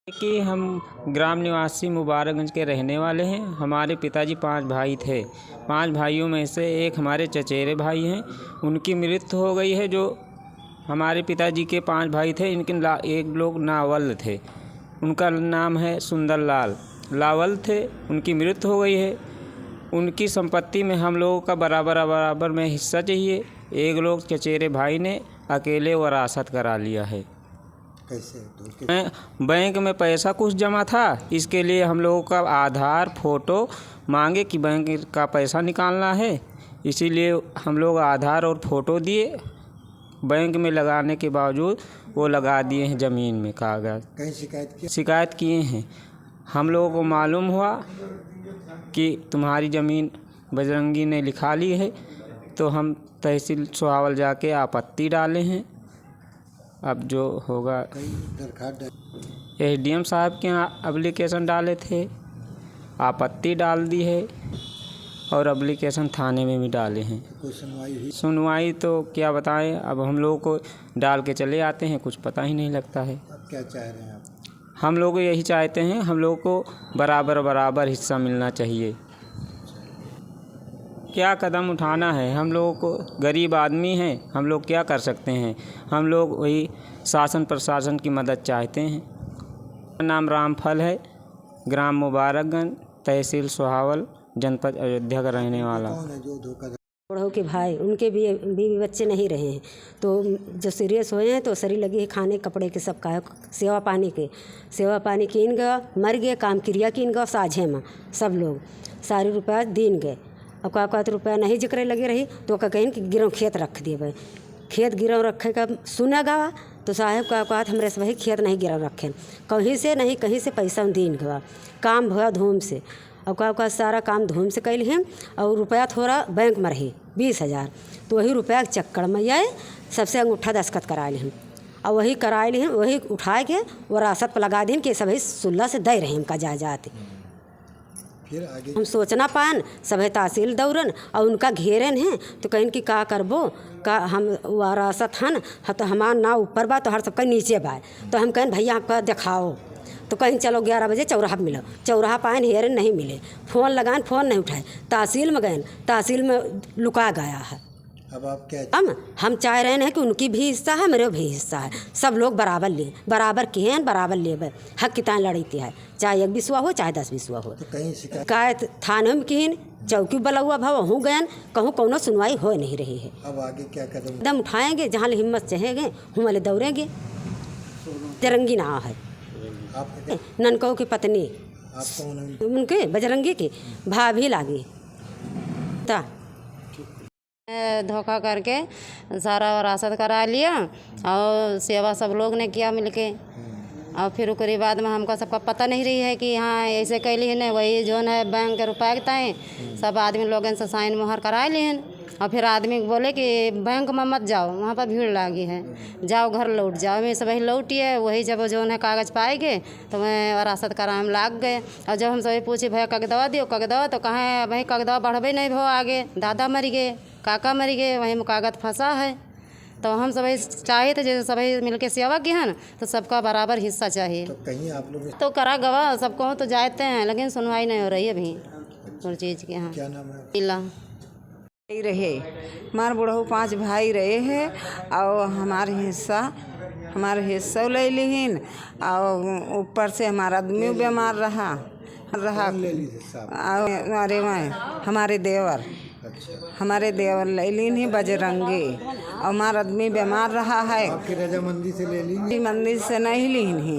कि हम ग्राम निवासी मुबारकगंज के रहने वाले हैं। हमारे पिताजी 5 भाई थे। 5 भाइयों में से एक हमारे चचेरे भाई हैं, उनकी मृत्यु हो गई है। जो हमारे पिताजी के 5 भाई थे, इनके एक लोग नावल थे, उनका नाम है सुंदर लाल लावल थे, उनकी मृत्यु हो गई है। उनकी संपत्ति में हम लोगों का बराबर में हिस्सा चाहिए। एक लोग चचेरे भाई ने अकेले वरासत करा लिया है। कैसे? बैंक में पैसा कुछ जमा था, इसके लिए हम लोगों का आधार फ़ोटो मांगे कि बैंक का पैसा निकालना है, इसीलिए हम लोग आधार और फ़ोटो दिए। बैंक में लगाने के बावजूद वो लगा दिए हैं ज़मीन में कागज़। कहीं शिकायत किए हैं। हम लोगों को मालूम हुआ कि तुम्हारी ज़मीन बजरंगी ने लिखा ली है, तो हम तहसील सोहावल जाके आपत्ति डाले हैं। अब जो होगा, एसडीएम साहब के यहाँ एप्लीकेशन डाले थे, आपत्ति डाल दी है और एप्लीकेशन थाने में भी डाले हैं। कोई सुनवाई हुई? सुनवाई तो क्या बताएं, अब हम लोगों को डाल के चले आते हैं, कुछ पता ही नहीं लगता है। अब क्या चाह रहे हैं आप? हम लोग यही चाहते हैं, हम लोग को बराबर हिस्सा मिलना चाहिए। क्या कदम उठाना है? हम लोगों को, गरीब आदमी हैं, हम लोग क्या कर सकते हैं? हम लोग वही शासन प्रशासन की मदद चाहते हैं। मेरा नाम रामफल है, ग्राम मुबारकगंज, तहसील सोहावल, जनपद अयोध्या का रहने वाला। कौन है जो धोखा? बड़ों के भाई, उनके भी बीवी बच्चे नहीं रहे हैं, तो जो सीरियस हुए हैं तो सरी लगी है खाने कपड़े के सब का सेवा पानी कीन गया, मर गए, काम क्रिया कीन गया साझे में सब लोग सारे रुपया दीन गए। अब का रुपया नहीं जिक्र लगे रही तो कहें कि गिरव खेत रख दिए भाई, खेत गिरव रखे का सुना गवा तो साहेब का हमरे से भाई खेत नहीं गिरव रखे, कहीं से नहीं कहीं से पैसा दीन गवा, काम भया धूम से। और का सारा काम धूम से कैल हैं और रुपया थोड़ा बैंक में रही 20,000, तो वही रुपया के चक्कर में आए सबसे अंगूठा दस्खत करा ली हम, और वही करा ली हम, वही उठा के वरासत पर लगा दी कि सभी सुल्ला से दे रहे हमका जाते। फिर आगे हम सोचना पान सभी तहसील दौरन और उनका घेरन हैं, तो कहीं कि का करबो का हम वरासत हन तो हमार ना ऊपर बा तो हर सबका नीचे बा, तो हम कहें भैया आपका दिखाओ, तो कहीं चलो 11 बजे चौराहा मिलो, चौराहा पाइन हेरन नहीं मिले, फ़ोन लगाएं फ़ोन नहीं उठाए, तहसील में गए, तहसील में लुका गया है। अब आप क्या? हम चाह रहे हैं कि उनकी भी हिस्सा है, मेरे भी हिस्सा है, सब लोग बराबर लें, बराबर किए हैं, बराबर ले हक कितना लड़ती है, चाहे 1 बिस्वा हो चाहे 10 बिस्वा हो। तो कहीं शिकायत थाने में की, चौकी बलुआ भाव हूँ गए, कहूँ कोनो सुनवाई हो नहीं रही है। अब आगे क्या कदम उठाएंगे? जहाँ हिम्मत चाहेंगे हम वाले दौड़ेंगे। तिरंगी ना है ननकों की पत्नी, आप कौन हैं? उनके बजरंगी की भाभी लागी ता धोखा करके सारा वरासत करा लिया और सेवा सब लोग ने किया मिलके, और फिर उसके बाद में हमको सबका पता नहीं रही है कि हाँ ऐसे कैली है, वही जो है बैंक के रुपया के सब आदमी लोगों से साइन मोहर करा लिए हैं। और फिर आदमी बोले कि बैंक में मत जाओ, वहाँ पर भीड़ लगी है, जाओ घर लौट जाओ। मैं सब वही लौटिए, वही जब जो है कागज़ पाएंगे तो मैं वरासत कराम लाग गए। और जब हम सभी पूछे भैया कागदवा दियो कागदवा, तो कहें भाई कागदवा बढ़बे नहीं भो, आगे दादा मर गए, काका मर गए, वहीं में कागज फंसा है। तो हम सभी चाहे थे जैसे सभी मिलके सेवा की है ना, तो सबका बराबर हिस्सा चाहिए। तो कहीं आप लोग तो करा गवा सबको तो जाते हैं, लेकिन सुनवाई नहीं हो रही है अभी हर चीज़ की। हाँ, क्या नाम है? इला रहे हमारे बुढ़ऊ 5 भाई रहे हैं, और हमारे हिस्सा ले लिहिन, और ऊपर से हमारा आदमी बीमार रहा। ले ली साहब? अरे मैं हमारे देवर हमारे देवर ले लीन ही बजरंगी, और हमारा आदमी बीमार रहा है। आपकी रजामंदी से ले ली? मंदिर से नहीं लीन ही।